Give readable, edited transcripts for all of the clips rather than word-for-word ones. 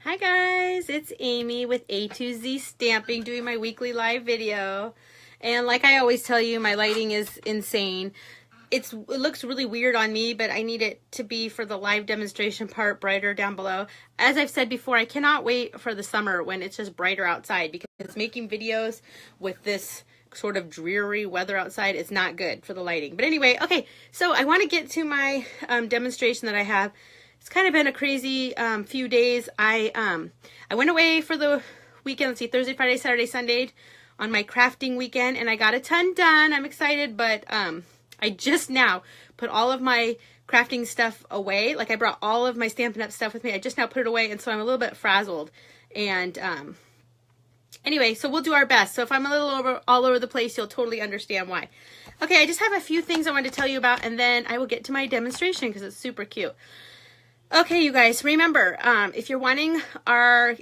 Hi guys, it's Amy with A to Z Stamping doing my weekly live video. And like I always tell you, my lighting is insane. It looks really weird on me, but I need it to be for the live demonstration part brighter down below. As I've said before, I cannot wait for the summer when it's just brighter outside, because making videos with this sort of dreary weather outside is not good for the lighting. But anyway, okay, so I want to get to my demonstration that I have. It's kind of been a crazy few days. I went away for the weekend, let's see, Thursday, Friday, Saturday, Sunday on my crafting weekend, and I got a ton done. I'm excited, but I just now put all of my crafting stuff away. Like, I brought all of my Stampin' Up stuff with me. I just now put it away, and so I'm a little bit frazzled. And anyway, so we'll do our best. So if I'm a little all over the place, you'll totally understand why. Okay, I just have a few things I wanted to tell you about, and then I will get to my demonstration because it's super cute. Okay, you guys, remember, if you're wanting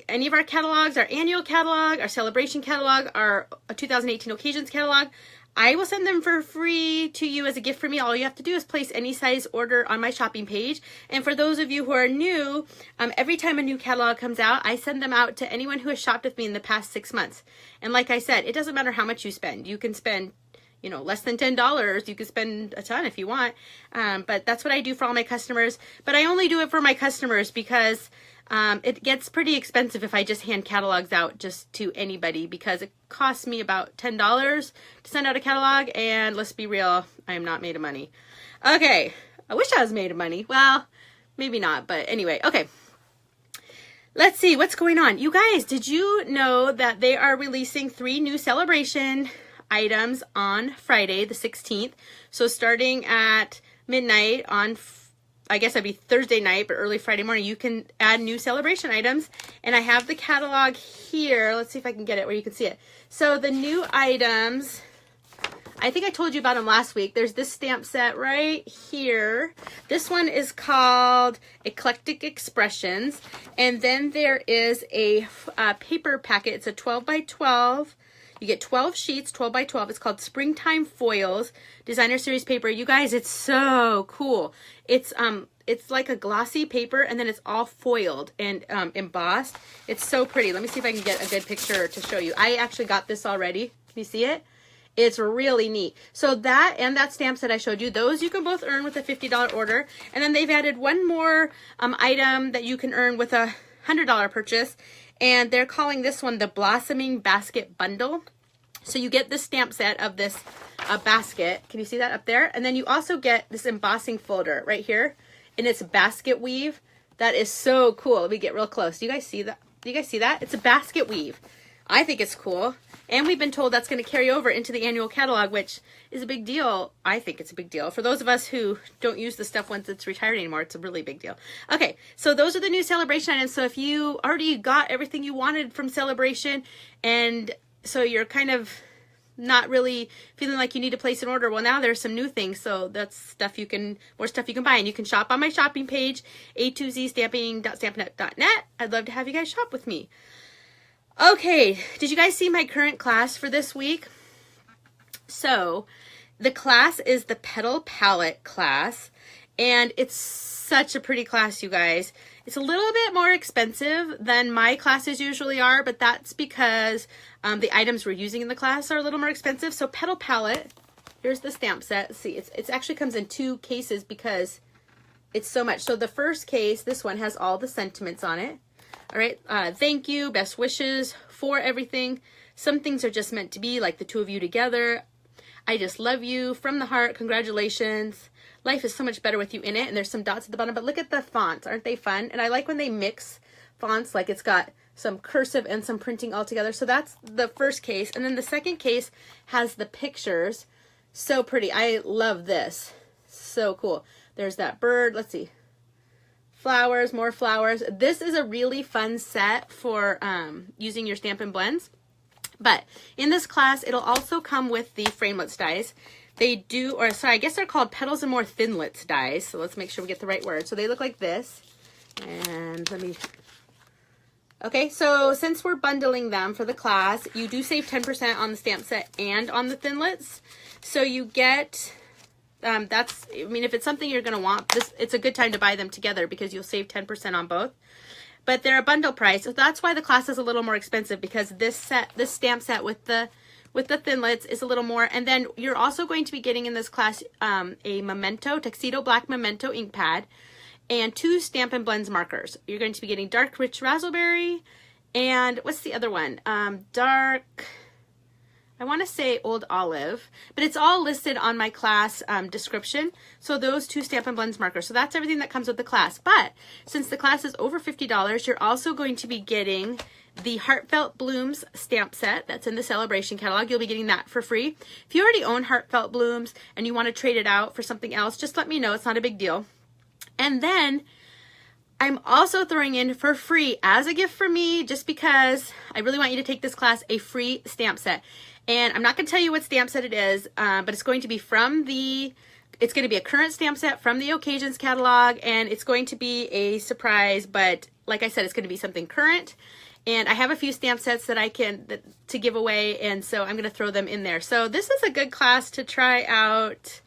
any of our catalogs, our annual catalog, our Sale-A-Bration catalog, our 2018 occasions catalog, I will send them for free to you as a gift from me. All you have to do is place any size order on my shopping page. And for those of you who are new, every time a new catalog comes out, I send them out to anyone who has shopped with me in the past 6 months. And like I said, it doesn't matter how much you spend. You can spend, you know, less than $10. You could spend a ton if you want. But that's what I do for all my customers. But I only do it for my customers because it gets pretty expensive if I just hand catalogs out just to anybody, because it costs me about $10 to send out a catalog. And let's be real, I am not made of money. Okay, I wish I was made of money. Well, maybe not, but anyway, okay. Let's see what's going on. You guys, did you know that they are releasing 3 new Sale-A-Bration items on Friday the 16th? So starting at midnight on, I guess that'd be Thursday night, but early Friday morning, you can add new Sale-A-Bration items. And I have the catalog here. Let's see if I can get it where you can see it. So the new items, I think I told you about them last week. There's this stamp set right here. This one is called Eclectic Expressions. And then there is a paper packet. It's a 12 by 12. You get 12 sheets, 12 by 12. It's called Springtime Foils, Designer Series paper. You guys, it's so cool. It's like a glossy paper, and then it's all foiled and embossed. It's so pretty. Let me see if I can get a good picture to show you. I actually got this already. Can you see it? It's really neat. So that and that stamp set I showed you, those you can both earn with a $50 order. And then they've added one more item that you can earn with a $100 purchase. And they're calling this one the Blossoming Basket Bundle. So you get this stamp set of this basket. Can you see that up there? And then you also get this embossing folder right here. And it's basket weave. That is so cool. Let me get real close. Do you guys see that? Do you guys see that? It's a basket weave. I think it's cool. And we've been told that's going to carry over into the annual catalog, which is a big deal. I think it's a big deal. For those of us who don't use the stuff once it's retired anymore, it's a really big deal. Okay, so those are the new Sale-A-Bration items. So if you already got everything you wanted from Sale-A-Bration, and so you're kind of not really feeling like you need to place an order, well, now there's some new things. So that's stuff you can, more stuff you can buy. And you can shop on my shopping page, a2zstamping.stampin.net. I'd love to have you guys shop with me. Okay, did you guys see my current class for this week? So the class is the Petal Palette class, and it's such a pretty class, you guys. It's a little bit more expensive than my classes usually are, but that's because the items we're using in the class are a little more expensive. So Petal Palette, here's the stamp set. See, it actually comes in 2 cases because it's so much. So the first case, this one has all the sentiments on it. All right, thank you, best wishes for everything. Some things are just meant to be, like the 2 of you together. I just love you from the heart. Congratulations. Life is so much better with you in it. And there's some dots at the bottom, but look at the fonts. Aren't they fun? And I like when they mix fonts, like it's got some cursive and some printing all together. So that's the first case. And then the second case has the pictures. So pretty. I love this. So cool. There's that bird. Let's see. Flowers, more flowers. This is a really fun set for using your Stampin' Blends. But in this class, it'll also come with the framelits dies. They do, or sorry, I guess they're called Petals and More Thinlits dies. So let's make sure we get the right word. So they look like this. And let me, okay, so since we're bundling them for the class, you do save 10% on the stamp set and on the Thinlits. So you get, that's, I mean, if it's something you're going to want, it's a good time to buy them together because you'll save 10% on both. but they're a bundle price. So that's why the class is a little more expensive, because this stamp set with the thinlits is a little more. And then you're also going to be getting in this class a Memento, Tuxedo Black Memento ink pad, and 2 Stampin' Blends markers. You're going to be getting Dark Rich Raspberry, and what's the other one? Dark, I want to say Old Olive, but it's all listed on my class description. So those 2 Stampin' Blends markers. So that's everything that comes with the class. But since the class is over $50, you're also going to be getting the Heartfelt Blooms stamp set that's in the Sale-A-Bration catalog. You'll be getting that for free. If you already own Heartfelt Blooms and you want to trade it out for something else, just let me know. It's not a big deal. And then I'm also throwing in for free, as a gift for me, just because I really want you to take this class, a free stamp set. And I'm not going to tell you what stamp set it is, but it's going to be it's going to be a current stamp set from the Occasions catalog, and it's going to be a surprise, but like I said, it's going to be something current. And I have a few stamp sets that to give away, and so I'm going to throw them in there. So this is a good class to try out.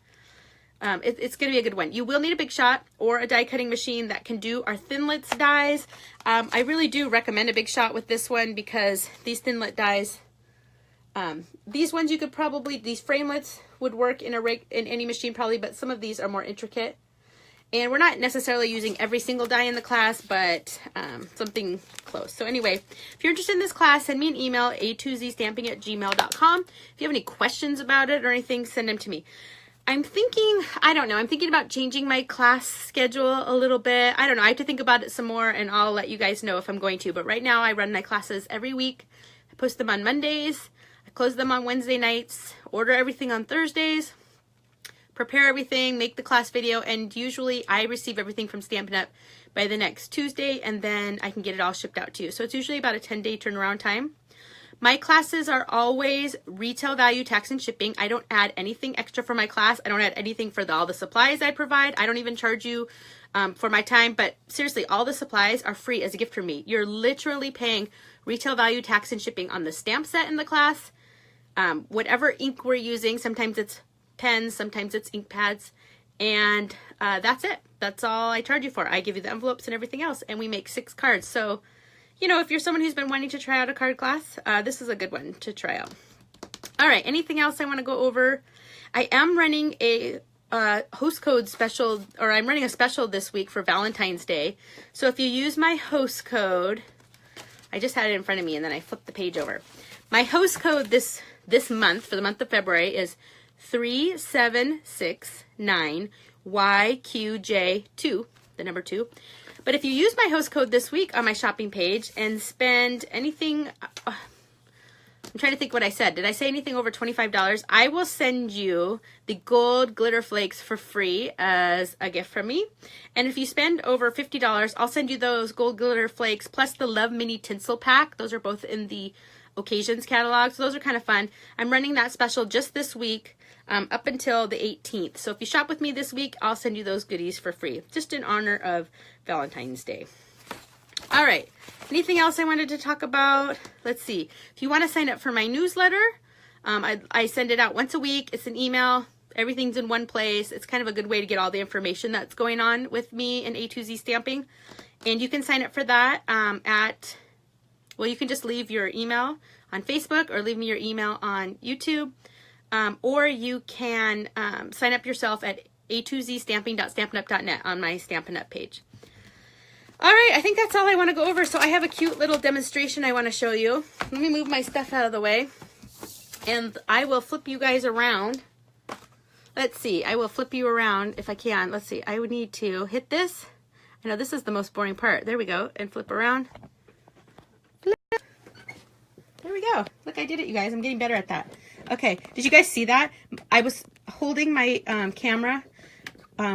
It's going to be a good one. You will need a Big Shot or a die cutting machine that can do our Thinlits dies. I really do recommend a Big Shot with this one, because these Thinlit dies, these ones you could probably, these framelits would work in any machine probably, but some of these are more intricate. And we're not necessarily using every single die in the class, but something close. So anyway, if you're interested in this class, send me an email, a2zstamping@gmail.com. If you have any questions about it or anything, send them to me. I'm thinking about changing my class schedule a little bit. I don't know. I have to think about it some more, and I'll let you guys know if I'm going to. But right now, I run my classes every week. I post them on Mondays. I close them on Wednesday nights. Order everything on Thursdays. Prepare everything. Make the class video. And usually, I receive everything from Stampin' Up! By the next Tuesday, and then I can get it all shipped out to you. So it's usually about a 10-day turnaround time. My classes are always retail value, tax, and shipping. I don't add anything extra for my class. I don't add anything for all the supplies I provide. I don't even charge you for my time. But seriously, all the supplies are free as a gift from me. You're literally paying retail value, tax, and shipping on the stamp set in the class. Whatever ink we're using, sometimes it's pens, sometimes it's ink pads. And that's it. That's all I charge you for. I give you the envelopes and everything else. And we make 6 cards. So, you know, if you're someone who's been wanting to try out a card class, this is a good one to try out. All right, anything else I want to go over? I am running a host code special, or I'm running a special this week for Valentine's Day. So if you use my host code, I just had it in front of me and then I flipped the page over. My host code this month, for the month of February, is 3769YQJ2, the number 2. But if you use my host code this week on my shopping page and spend anything, I'm trying to think what I said. Did I say anything over $25? I will send you the gold glitter flakes for free as a gift from me. And if you spend over $50, I'll send you those gold glitter flakes plus the Love Mini Tinsel Pack. Those are both in the Occasions catalog. So those are kind of fun. I'm running that special just this week up until the 18th. So if you shop with me this week, I'll send you those goodies for free, just in honor of Valentine's Day. All right. Anything else I wanted to talk about? Let's see. If you want to sign up for my newsletter, I send it out once a week. It's an email. Everything's in one place. It's kind of a good way to get all the information that's going on with me in A2Z Stamping. And you can sign up for that you can just leave your email on Facebook or leave me your email on YouTube. Or you can sign up yourself at a2zstamping.stampinup.net on my Stampin' Up! Page. All right, I think that's all I want to go over. So I have a cute little demonstration I want to show you. Let me move my stuff out of the way. And I will flip you guys around. Let's see. I will flip you around if I can. Let's see. I would need to hit this. I know this is the most boring part. There we go. And flip around. Flip. There we go. Look, I did it, you guys. I'm getting better at that. Okay. Did you guys see that? I was holding my camera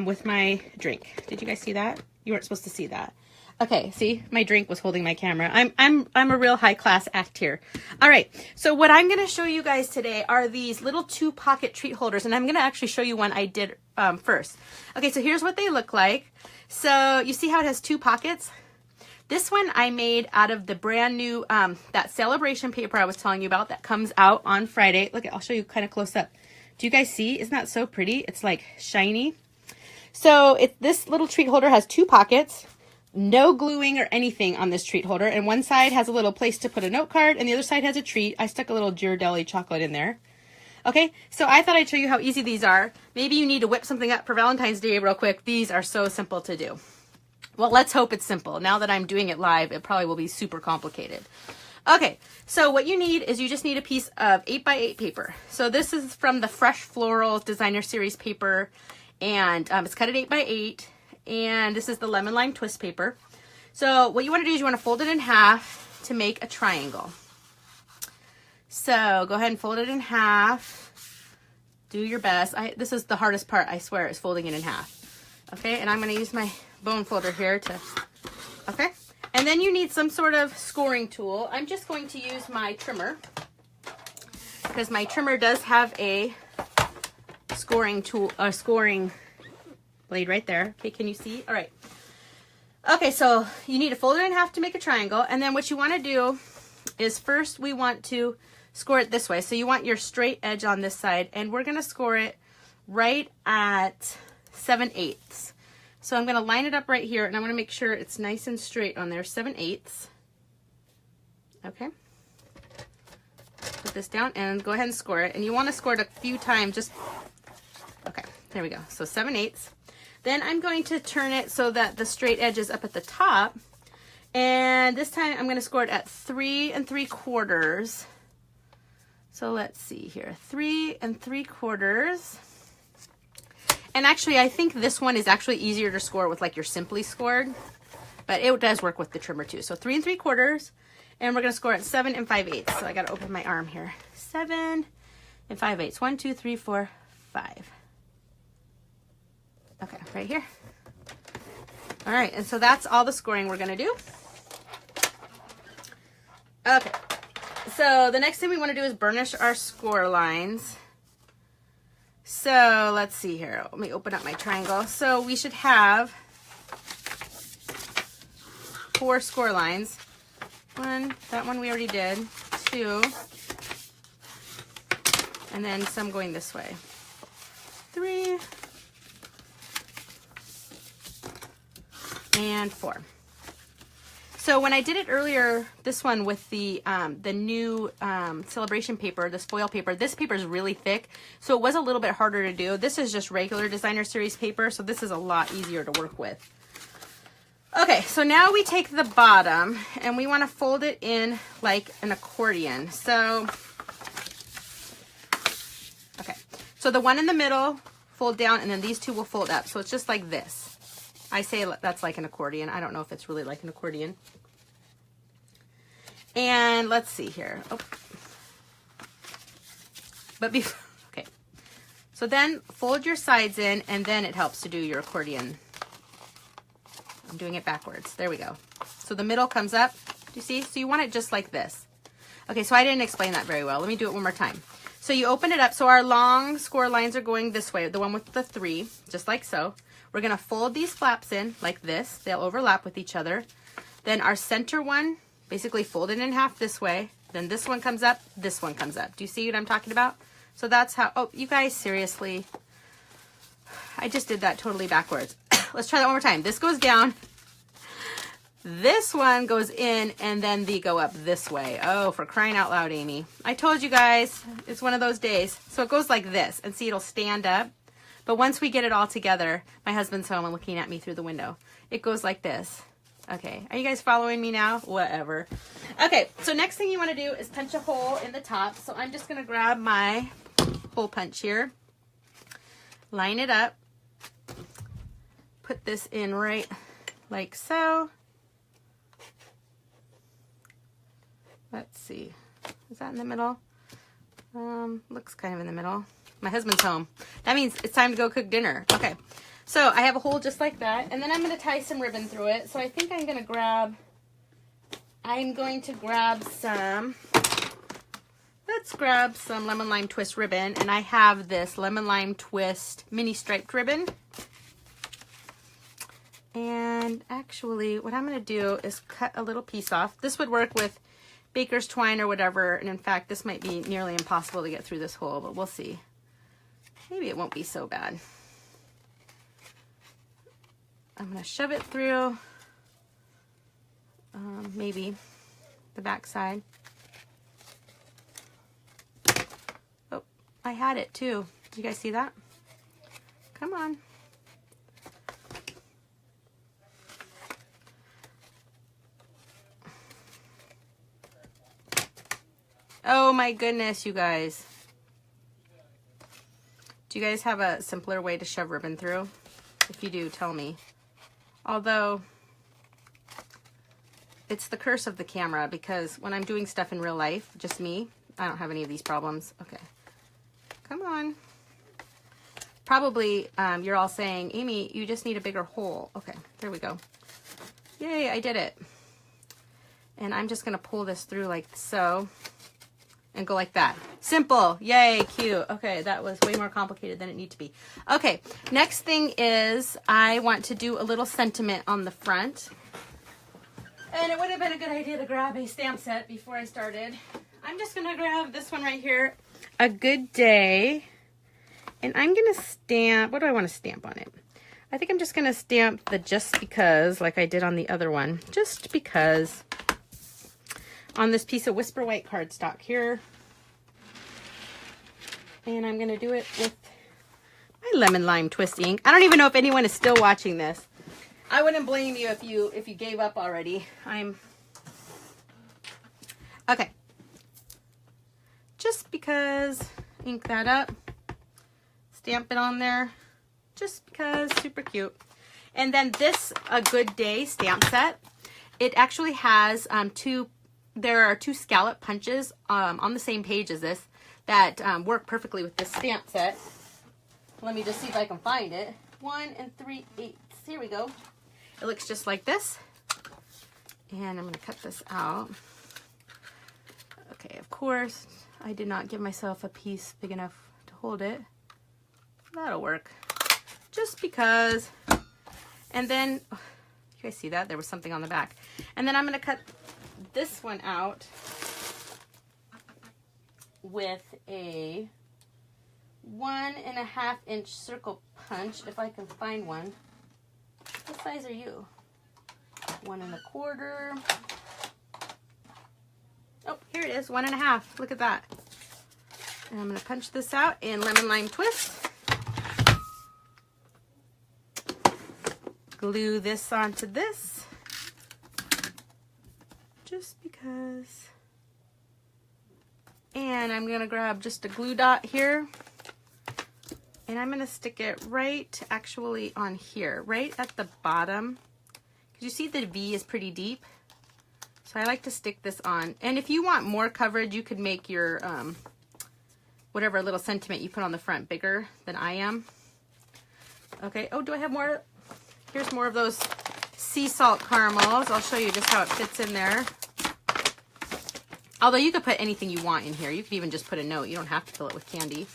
with my drink. Did you guys see that? You weren't supposed to see that. Okay, see, my drink was holding my camera. I'm a real high class act here. All right, so what I'm going to show you guys today are these little 2-pocket treat holders, and I'm going to actually show you one I did first. Okay, so here's what they look like. So you see how it has 2 pockets? This one I made out of the brand new that Sale-A-Bration paper I was telling you about that comes out on Friday. Look, I'll show you kind of close up. Do you guys see? Isn't that so pretty? It's like shiny. So this little treat holder has 2 pockets. No gluing or anything on this treat holder. And one side has a little place to put a note card and the other side has a treat. I stuck a little Ghirardelli chocolate in there. Okay, so I thought I'd show you how easy these are. Maybe you need to whip something up for Valentine's Day real quick. These are so simple to do. Well, let's hope it's simple. Now that I'm doing it live, it probably will be super complicated. Okay, so what you need is you just need a piece of 8x8 paper. So this is from the Fresh Floral Designer Series paper, and it's cut at 8x8, and this is the Lemon Lime Twist paper. So what you want to do is you want to fold it in half to make a triangle. So go ahead and fold it in half. Do your best. This is the hardest part, I swear, is folding it in half. Okay, and I'm going to use my bone folder here to, okay. And then you need some sort of scoring tool. I'm just going to use my trimmer because my trimmer does have a scoring tool, a scoring blade right there. Okay, can you see? All right. Okay, so you need to fold it in half to make a triangle. And then what you want to do is first we want to score it this way. So you want your straight edge on this side, and we're going to score it right at 7/8. So I'm going to line it up right here, and I'm going to make sure it's nice and straight on there, 7/8. Okay. Put this down and go ahead and score it. And you want to score it a few times, just, okay, there we go. So 7/8. Then I'm going to turn it so that the straight edge is up at the top. And this time I'm going to score it at 3 3/4. So let's see here, 3 3/4. And actually, I think this one is actually easier to score with like your Simply Scored, but it does work with the trimmer too. So 3 3/4, and we're going to score at 7 5/8. So I got to open my arm here. 7 5/8. 1, 2, 3, 4, 5. Okay, right here. All right, and so that's all the scoring we're going to do. Okay, so the next thing we want to do is burnish our score lines. So let's see here. Let me open up my triangle. So we should have 4 score lines. 1, that one we already did. 2, and then some going this way. 3, and 4. So when I did it earlier, this one with the new Sale-A-Bration paper, this foil paper, this paper is really thick, so it was a little bit harder to do. This is just regular Designer Series paper, so this is a lot easier to work with. Okay, so now we take the bottom and we want to fold it in like an accordion. So, okay, so the one in the middle, fold down, and then these two will fold up. So it's just like this. I say that's like an accordion. I don't know if it's really like an accordion. And let's see here. Oh. But before, okay. So then fold your sides in, and then it helps to do your accordion. I'm doing it backwards. There we go. So the middle comes up. Do you see? So you want it just like this. Okay, so I didn't explain that very well. Let me do it one more time. So you open it up. So our long score lines are going this way, the one with the 3, just like so. We're going to fold these flaps in like this. They'll overlap with each other. Then our center one, basically fold it in half this way. Then this one comes up, this one comes up. Do you see what I'm talking about? So that's how, oh, you guys, seriously. I just did that totally backwards. Let's try that one more time. This goes down. This one goes in, and then they go up this way. Oh, for crying out loud, Amy. I told you guys, it's one of those days. So it goes like this, and see, it'll stand up. But once we get it all together, my husband's home and looking at me through the window. It goes like this. Okay, are you guys following me now? Whatever. Okay, so next thing you want to do is punch a hole in the top. So I'm just going to grab my hole punch here. Line it up. Put this in right like so. Let's see. Is that in the middle? Looks kind of in the middle. My husband's home. That means it's time to go cook dinner. Okay. So I have a hole just like that. And then I'm going to tie some ribbon through it. So I think I'm going to grab some, let's grab some Lemon Lime Twist ribbon. And I have this Lemon Lime Twist mini striped ribbon. And actually what I'm going to do is cut a little piece off. This would work with baker's twine or whatever. And in fact, this might be nearly impossible to get through this hole, but we'll see. Maybe it won't be so bad. I'm going to shove it through. maybe the back side. Oh, I had it too. Did you guys see that? Come on. Oh my goodness, you guys. Do you guys have a simpler way to shove ribbon through? If you do, tell me. Although, it's the curse of the camera, because when I'm doing stuff in real life, just me, I don't have any of these problems. Okay. Come on. Probably, you're all saying, Amy, you just need a bigger hole. Okay, there we go. Yay, I did it. And I'm just going to pull this through like so. And go like that. Simple. Yay, cute. Okay, that was way more complicated than it needed to be. Okay, next thing is I want to do a little sentiment on the front. And it would have been a good idea to grab a stamp set before I started. I'm just going to grab this one right here, A Good Day. And I'm going to stamp, what do I want to stamp on it? I think I'm just going to stamp the Just Because, like I did on the other one. Just Because. On this piece of Whisper White cardstock here. And I'm going to do it with my lemon lime twist ink. I don't even know if anyone is still watching this. I wouldn't blame you if you gave up already. Okay. Just Because, ink that up. Stamp it on there. Just Because, super cute. And then this A Good Day stamp set. It actually has there are two scallop punches on the same page as this that work perfectly with this stamp set. Let me just see if I can find it. 1 3/8. Here we go. It looks just like this. And I'm going to cut this out. Okay, of course, I did not give myself a piece big enough to hold it. That'll work. Just Because. And then, oh, you guys see that? There was something on the back. And then I'm going to cut this one out with a 1.5 inch circle punch, if I can find one. What size are you? 1 1/4. Oh, here it is, 1.5. Look at that. And I'm going to punch this out in lemon lime twist. Glue this onto this. Just Because. And I'm going to grab just a glue dot here. And I'm going to stick it right actually on here, right at the bottom. Because you see the V is pretty deep. So I like to stick this on. And if you want more coverage, you could make your whatever little sentiment you put on the front bigger than I am. Okay. Oh, do I have more? Here's more of those sea salt caramels. I'll show you just how it fits in there. Although you could put anything you want in here. You could even just put a note. You don't have to fill it with candy.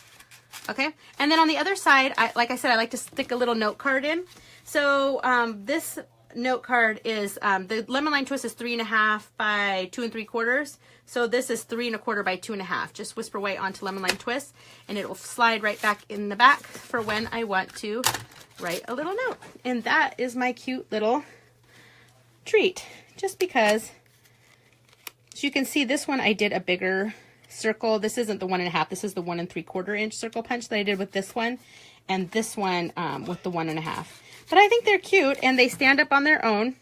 Okay. And then on the other side, like I said, I like to stick a little note card in. So this note card is, the lemon lime twist is 3.5 by 2 3/4. So this is 3 1/4 by 2.5. Just Whisper White onto lemon lime twist, and it will slide right back in the back for when I want to write a little note. And that is my cute little treat. Just Because. As you can see, this one I did a bigger circle. This isn't the 1.5. This is the 1 3/4 inch circle punch that I did with this one, and this one with the 1.5. But I think they're cute, and they stand up on their own.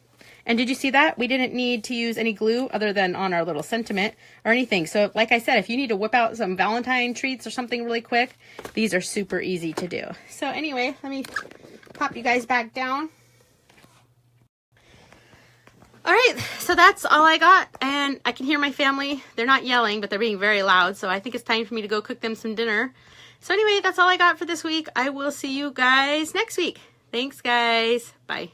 And did you see that? We didn't need to use any glue other than on our little sentiment or anything. So like I said, if you need to whip out some Valentine treats or something really quick, these are super easy to do. So anyway, let me pop you guys back down. All right, so that's all I got, and I can hear my family. They're not yelling, but they're being very loud, so I think it's time for me to go cook them some dinner. So anyway, that's all I got for this week. I will see you guys next week. Thanks, guys. Bye.